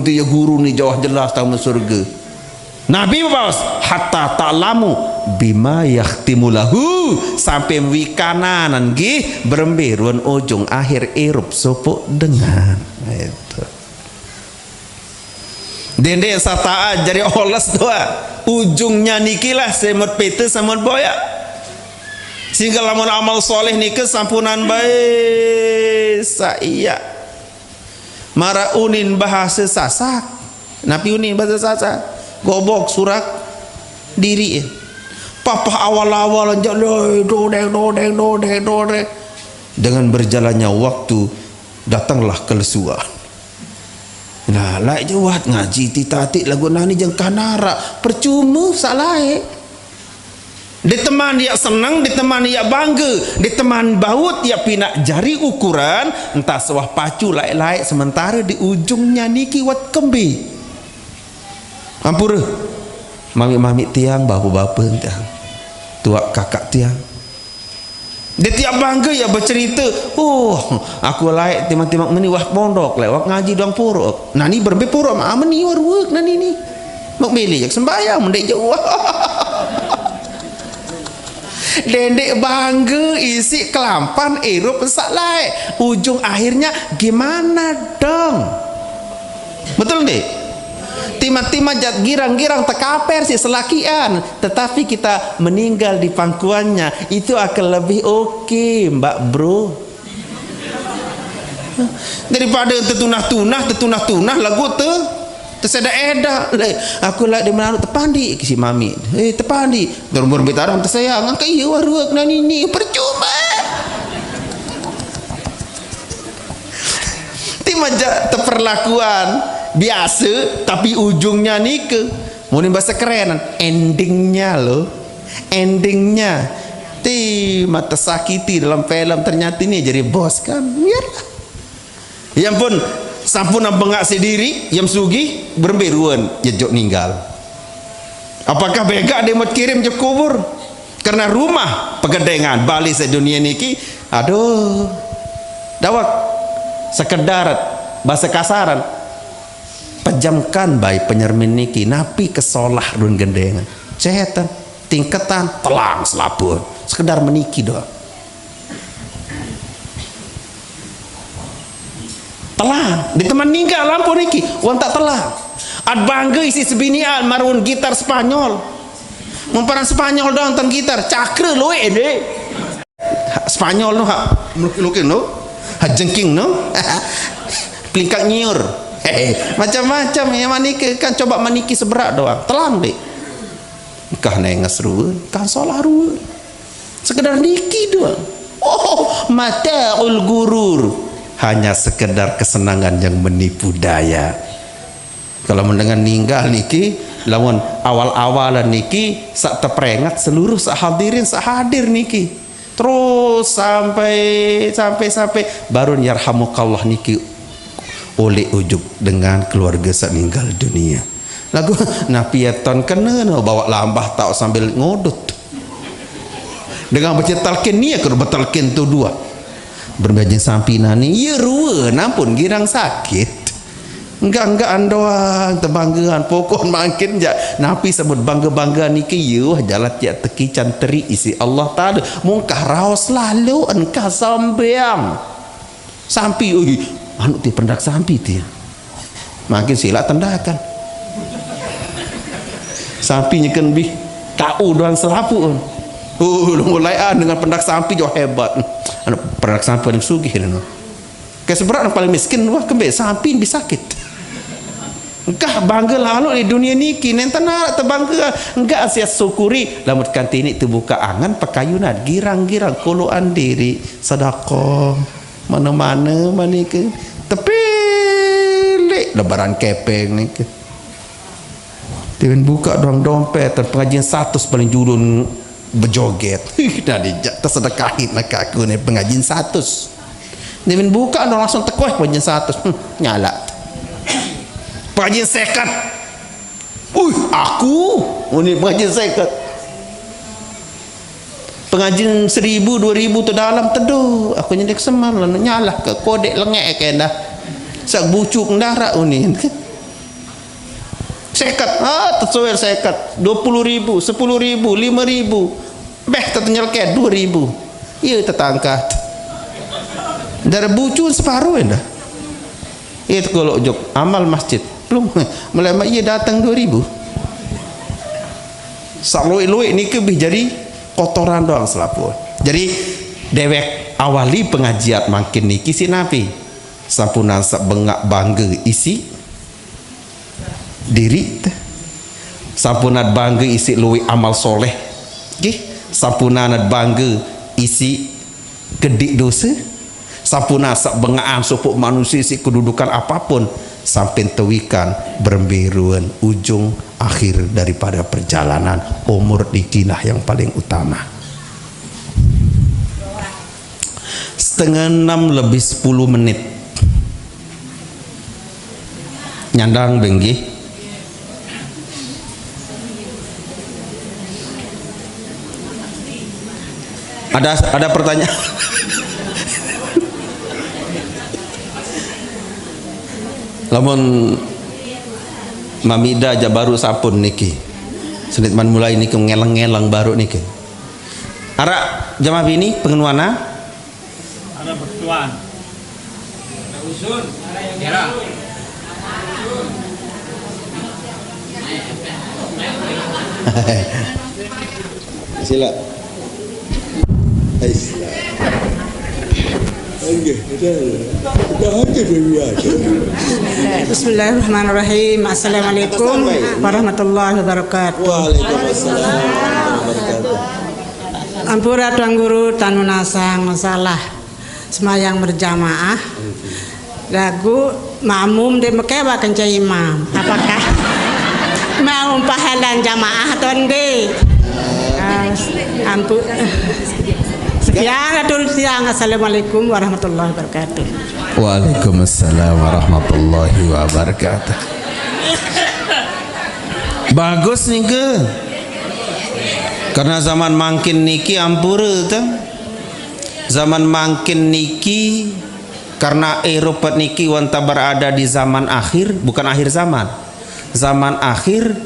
dia guru ni jauh jelas tahu surga Nabi bawas hatta ta'lamu bima yakhtimu lahu sampai wikanan nggih beremberuan ujung akhir irup sopo dengan itu dende sataa jadi oles doa ujungnya nikilah semut pete semut boya sehingga lamun amal soleh nike sampunan baik saya mara unin bahasa sasak napi unin bahasa sasak gobok surak diri papa awal-awal dodeng dengan berjalannya waktu datanglah kelesuan nah lai jawat ngaji titatik lagu nani jeng kanara percuma salah diteman dia senang, diteman dia bangga, diteman baut dia pinak jari ukuran entah sewah pacu laik-laik sementara di ujungnya niki wat kembi ampura mami-mami tiang, bapak-bapak tiang, tua kakak tiang. Dia tiap bangga ya bercerita, aku laik timang-timang meni wah pondok, lewat ngaji doang puruk. Nani berbe puruk, meni war work nani ni. Mak milih jak sembahyang mendek jauh. Dendek bangga isi kelampan erup sak laik. Ujung akhirnya gimana dong? Betul deh? Tima-tima jat girang-girang tekaper si selakian, tetapi kita meninggal di pangkuannya, itu akan lebih oke, mbak bro, daripada tetunah-tunah lagu terseda eda. Aku lah di mana tepandi si mami, tepandi turun betaran tersayang angka iya waruak nani ni percuma. Tima jat terperlakuan biasa tapi ujungnya nikah. Mungkin bahasa kerenan endingnya loh, endingnya mata sakiti dalam film, ternyata ini jadi bos kan. Biarlah yang pun sampun bengak sendiri yang sugi berberuan jejok ninggal. Apakah bega dia mau kirim je kubur karena rumah pegedengan balik sedunia niki. Aduh dawak sekedar bahasa kasaran pejamkan bayi penyermin niki napi kesolah run gendengan cehetan tingkatan telang selapur sekedar meniki doang telang di teman ninggal lampu niki uang tak telang ad bangga isi sebinian marun gitar Spanyol memperan Spanyol doang tentang gitar cakre loe deh Spanyol no hak lukin no hak jengking no kelingkak nyiur. Macam-macam yang maniki kan coba maniki seberat doang telang dek kah nengas ruan kah solah ruan sekedar niki doang. Mata'ul gurur, hanya sekedar kesenangan yang menipu daya. Kalau mendengar ninggal niki lawan awal-awalan niki sak terperingat seluruh sak hadirin sak hadir niki terus sampai baru yarhamukallah niki oleh ujuk dengan keluarga saat meninggal dunia. Lagu napiaton kena no bawa lambah tak sambil ngodut dengan baca talqin ni aku bertalqin tu dua berbajin sampina ni ya rua nampun girang sakit enggak andoang terbanggaan pokok makin ja napi sebut bangga niki you jalan tiap teki canteri isi Allah Taala mungkah raos lalu engkau sampeang sampi anu ti pendak sampi ti makin silak tendakan sampi nyekan bih tahu doang selapu mulai dengan pendak sampi jauh hebat anu pendak sampi paling sugih anu ke seberat paling miskin wah kembe sampi bisa sakit engkah bangga lalu di dunia niki nenten nak terbangga enggak asia syukuri lamut kanti ini terbuka angan pakayunan girang-girang koloan diri sedekah mana-mana manike tepilik lebaran kepeng nike dengan buka doang dompet pengajian 100 paling julun berjoget nah dijak tersedekahin nak aku ni pengajian 100 dengan buka doang langsung tekuh pengajian 100 nyala pengajian 50 aku ini pengajian 50 pengajian 1000 2000 tu dalam teduh aku nyedek semal nyalah ke kodek lengek ke dah sak bucuk darah unin sekat tersuai sekat 20.000 10.000 5.000 beh ternyal ke 2.000 iya tertangkat dari bucuk separuh dah itu kalau jok amal masjid belum mulai iya datang 2.000 sak luik-luik ni kebih jadi kotoran doang selapur. Jadi dewek awali pengajian makin niki si nabi sampunan sak bengak bangga isi diri sampunat bangga isi luwi amal soleh sampunat bangga isi kedik dosa sampunat sak bengaan supuk manusia isi kedudukan apapun sampai tewikan berembiruan ujung akhir daripada perjalanan umur dikinah yang paling utama 5:30 lebih 10 menit nyandang benggi Ada pertanyaan? Lamun Mamida aja baru sapun niki. Senit man mulai niki ngeleng-ngeleng baru niki. Ara jamaah bini pengenuana? Ada bertuan. Ada usun, ada Sila. Bismillahirrahmanirrahim. Assalamualaikum warahmatullahi wabarakatuh. Waalaikumsalam warahmatullahi. Ampura Tuan Guru tanunasang masalah semayang berjamaah. Lagu makmum di mekewa kenca imam. Apakah mau pahalan jamaah atau enggak? Ampun. Sekian atur siang. Assalamualaikum warahmatullahi wabarakatuh. Waalaikumsalam warahmatullahi wabarakatuh. Bagus nih ke? Karena zaman makin niki ampura tuh. Zaman makin niki karena Eropa niki wanta berada di zaman akhir, bukan akhir zaman. Zaman akhir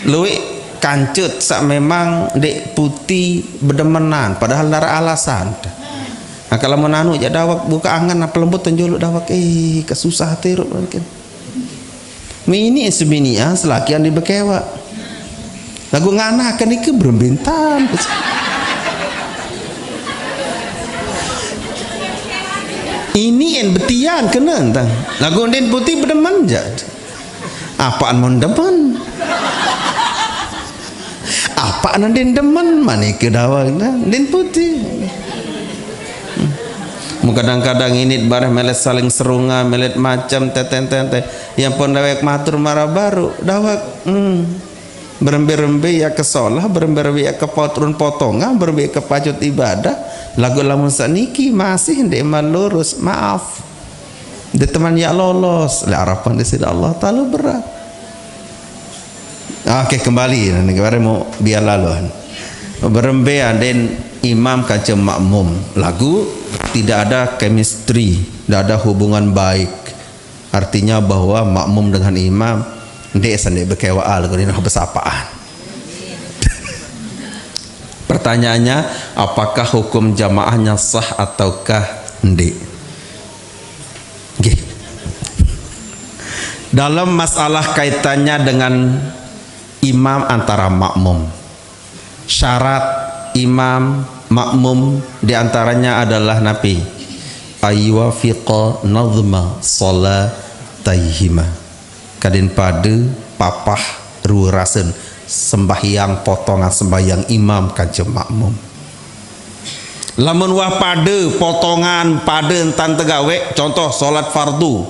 luwih kancut sak memang dek putih bedemenan padahal nara alasan. Nah kalau menanu ya dawak buka angan apa lembut tenjoluk dawak kesusah teruk mungkin. Mini semini selakian dibekewa. Lagu ngana kan iki berbentan. Ini en betian kena tang. Lagu den putih bedemen ja. Apaan mon demen? Apa nanti demen mana ke dawak den putih. Kadang-kadang ini barang melet saling serunga melet macam teten yang pun dawak matur marah baru dawak berembe-rembe ya ke solah berembe-rembe ya ke potongan berembe ke pajut ibadah lagu lamun saniki masih ndek lurus maaf de teman ya lolos le harapan di sisi Allah taala berat. Oke kembali nanti kemarin mau biar laluan berembe dan imam kaca makmum lagu tidak ada chemistry, tidak ada hubungan baik. Artinya bahwa makmum dengan imam ndek sandek bekewaan lagu ini besapaan. Pertanyaannya apakah hukum jamaahnya sah ataukah ndek? Okay. Dalam masalah kaitannya dengan imam antara makmum, syarat imam makmum diantaranya adalah nabi aywafiqa nazma salataihima kadin pada papah rurasen sembahyang potongan sembahyang imam kanjeng makmum. Lamun wah pada potongan pada entan tegawe contoh solat fardu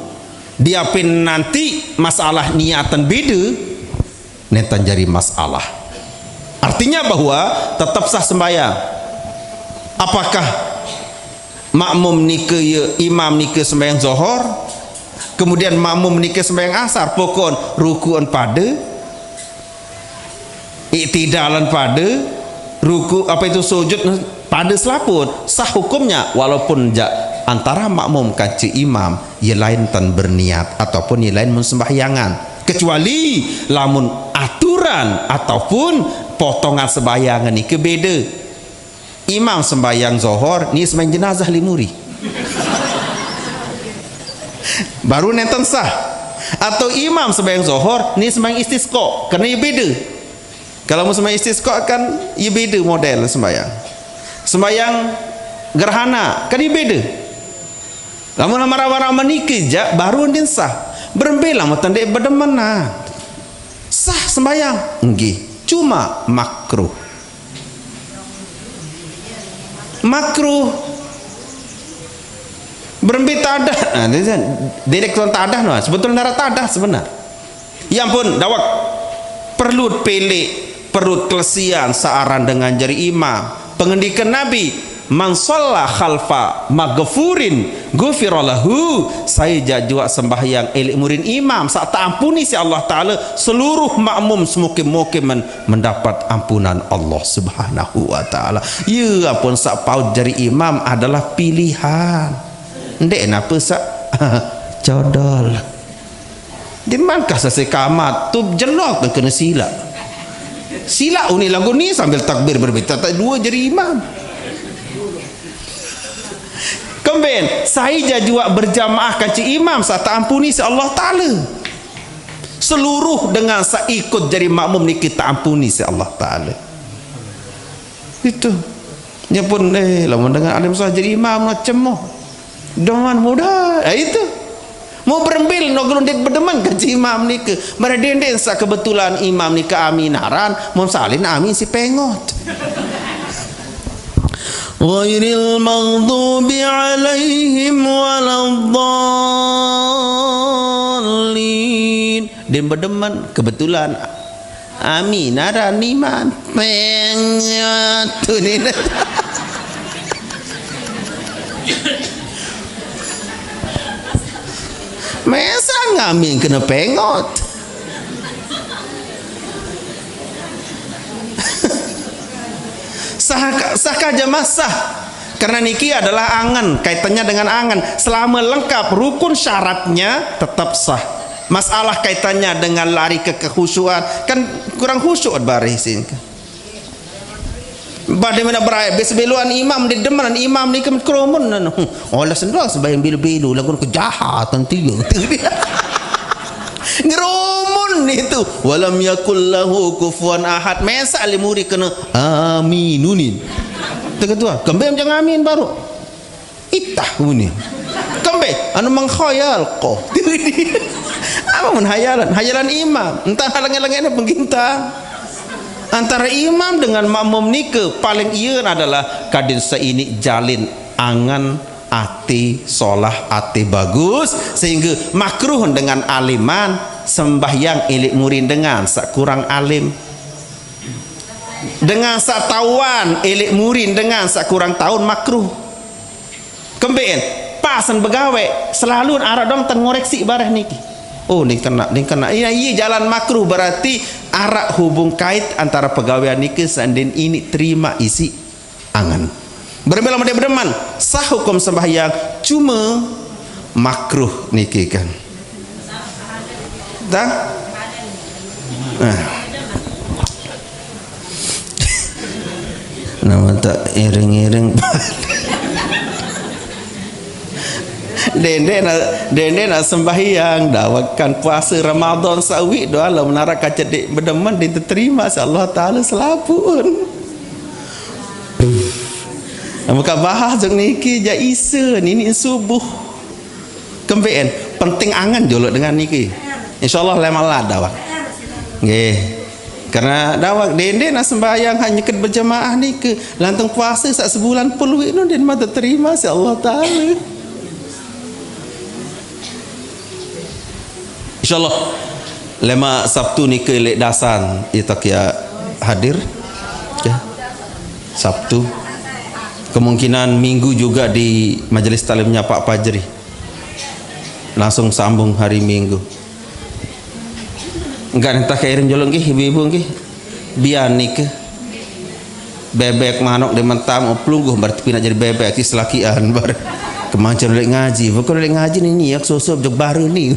diapin nanti masalah niatan beda netan jadi masalah. Artinya bahwa tetap sah sembahyang. Apakah makmum nike imam nike sembahyang zuhur, kemudian makmum nike sembahyang asar, pokon rukuan pada, iktidalan pada, ruku apa itu sujud pada selaput, sah hukumnya walaupun antara makmum kaci imam ia lain tan berniat ataupun ia lain mensembahyangan. Kecuali lamun aturan ataupun potongan sembayangan ini kebeda. Imam sembayang zuhur ni sembahyang jenazah limuri baru nenten sah, atau imam sembahyang zuhur ni sembahyang istisqa kerana ia beda. Kalau mau sembahyang istisqa kan ia beda model sembahyang gerhana kan ia beda. Lamun marah-marah menikah je baru nenten sah. Berembelah matandek berdemana sah sembahyang nggih, cuma makruh berembe tadah. Nah direktur tadah no sebetulnya nara tadah sebenar yang pun dawak perlu pelek perlu kelesian searan dengan jari imam pengendikan nabi man shalla khalfa maghfurin ghufira lahu. Saya jajua sembahyang elik murid imam sak tak ampuni si Allah Taala seluruh makmum semukim-mukim mendapat ampunan Allah Subhanahu wa taala. Ya ampun, sak paut jari imam adalah pilihan. Ndek napa sak codol. Di manakah selesai kamat tu jelok dan kena silap. Silap ni lagu ni sambil takbir berbeda tak dua jari imam. Kemudian saya jua berjamaah kaci imam saya tak ampuni si Allah Ta'ala seluruh dengan saya ikut jadi makmum ni kita ampuni si Allah Ta'ala. Itu dia pun lama dengan alim saya jadi imam macam dengan mudah itu mau berembil no gelundit berdeman kaci imam ni ke meredenden sa kebetulan imam ni ke aminaran mau salin amin si pengot ghairil maghdubi alaihim waladdallin. Dia berdeman kebetulan amin ada niman pengat tu ni. Masa ngamin kena pengot. Sahkah jemaah sah karena niki adalah angan, kaitannya dengan angan selama lengkap rukun syaratnya tetap sah. Masalah kaitannya dengan lari ke kekhusyuan kan kurang khusyuk baris ini. Bagaimana berai besebeluan imam di deman imam ni ke kerumun olah sendal sebayang bilu-bilu lagu kejahatan tiga ngerumun itu walam yakul lahu kufuwan ahad mesa alimuri kena aminunin ketua kembali jangan amin baru itah ini kembali anu mengkhayal kok apa hayalan imam entah halang-halangnya penggintang antara imam dengan makmum nike paling iya adalah kadin seini jalin angan ati solah ati bagus sehingga makruh dengan aliman sembahyang ilik murid dengan sak kurang alim dengan sak tawan ilik murid dengan sak kurang tahun makruh kembien pasan begawe selalu arah dong tengoreksi barah niki oh ni kena iya jalan makruh berarti arak hubung kait antara pegawai niki sandin ini terima isi angan berbeda dia berdeman sah hukum sembahyang cuma makruh niki kan dah nama tak iring-iring dende nak sembahyang dawakan puasa Ramadan sawi doa lah menara kaca dek berdeman diterima si Allah Ta'ala selapun bukan bahas jeng niki ja isa ini subuh kembeen penting angan jolok dengan niki insyaallah lemalah dawak nggih karena dawak dende nak sembahyang hanya ket berjamaah niki lantung puasa sak sebulan puluh itu den mah terima si Allah Ta'ala insyaallah lema Sabtu ni ke lek dasan itu kia hadir ya Sabtu kemungkinan Minggu juga di majelis talimnya Pak Fajri langsung sambung hari Minggu enggak entah kirim jolong nggih ibu-ibu nggih biar ni ke bebek manuk de mentam plungguh berarti pina jadi bebek ki selakian bar kemancan lek ngaji bukan lek ngaji ni yak sosok jog baru ni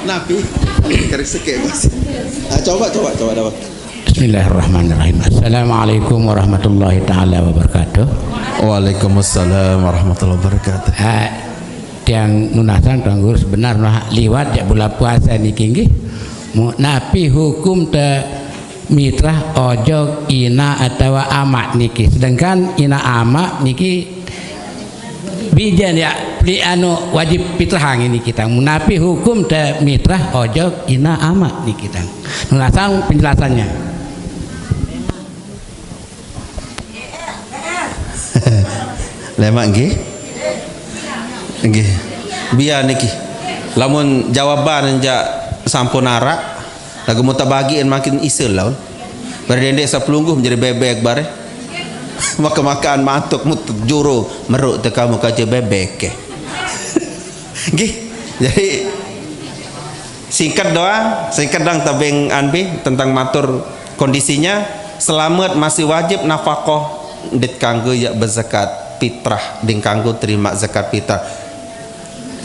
Nabi kerek sekek mas. Coba dapat. Bismillahirrahmanirrahim. Assalamualaikum warahmatullahi taala wabarakatuh. Waalaikumsalam warahmatullahi wabarakatuh. Yang nunasan tanggur sebenar nah liwat ya bulan puasa niki nggih. Napi hukum te mitra ojo ina atau amak niki. Sedangkan ina amak niki bijan ya li anu wajib fitrah ini kita munafi hukum te mitra ojo ina ama di kita nulasang penjelasannya lemak nggih biar niki lamun jawaban ja sampun arak lagu mutabagiin makin isel laun berdendek sapelungguh menjadi bebek bare. Maka makan matuk mut juru meruk te kamu kaca bebek ke. Nggih. Jadi singkat doang tabeng anbi tentang matur kondisinya selamat masih wajib nafkah dit kanggo ya berzakat fitrah ding kanggo terima zakat fitrah.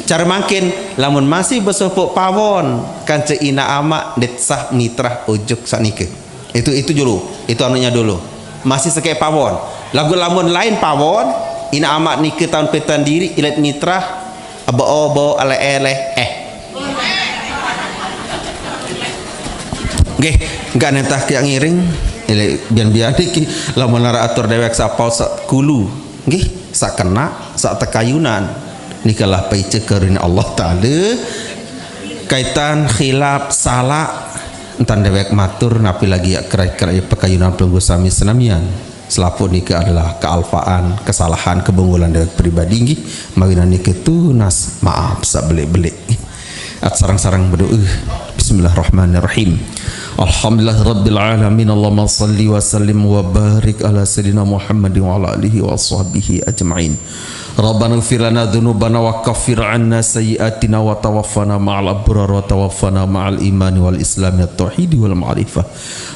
Cara makin lamun masih besopok pawon kan ceina ama dit sah mitrah ujuk sanike. Itu dulu, itu anunya dulu. Masih sekek pawon. Lagu lamun lain pawon ina ama nike tahun petan diri ilet mitrah abo ale nggih enggak nentah yang ngiring biar iki lamun lara atur dewek sapau sak kulu nggih sak kena sak tekayunan nikalah paice kerin Allah taala kaitan khilaf salah entan dewek matur napi lagi ya kerai pekayunan pelunggu sami senamian selaput nikah adalah kealfaan kesalahan kebunggulan dewek pribadi nggih mawinan nikah tunas maaf sak belik-belik at sarang-sarang berdoa bismillahirrahmanirrahim. Alhamdulillah rabbil alamin. Allahumma salli wa sallim wa barik ala sayyidina Muhammadin wa ala alihi wa sahbihi ajma'in. Rabbana ighfir lana dhunubana wa kaffir 'anna sayyi'atina wa tawaffana ma'al abrar wa tawaffana ma'al iman wal islam at tauhid wal ma'rifah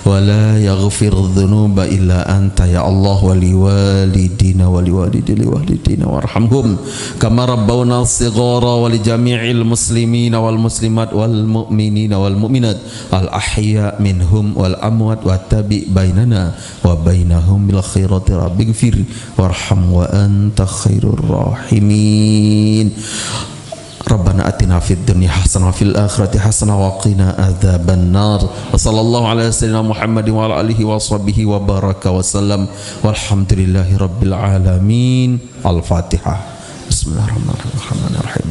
wa la yaghfir dhunuba illa anta ya Allah wa li walidina wa li walidina warhamhum kama rabbawna shighara wa li jami'il muslimina wal muslimat wal mu'minina wal mu'minat al ahya minhum wal amwat wa tabi bainana wa bainahum bil khairati rabbighfir warham wa anta khairur rahimin. Rabbana atina fid dunya hasanah wa fil akhirati hasanah wa qina adzaban nar. Wa sallallahu ala sayyidina Muhammadin wa ala alihi wa sahbihi wa baraka wa sallam. Walhamdulillahi rabbil alamin. Al-Fatihah. Bismillahirrahmanirrahim.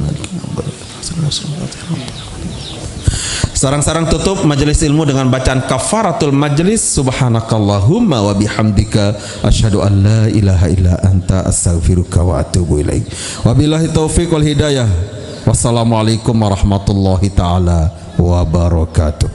Sarang-sarang tutup majelis ilmu dengan bacaan kafaratul majlis. Subhanakallahumma wa bihamdika asyhadu an la ilaha illa anta astaghfiruka wa atubu ilaik. Wabillahi taufiq wal hidayah. Wassalamualaikum warahmatullahi taala wabarakatuh.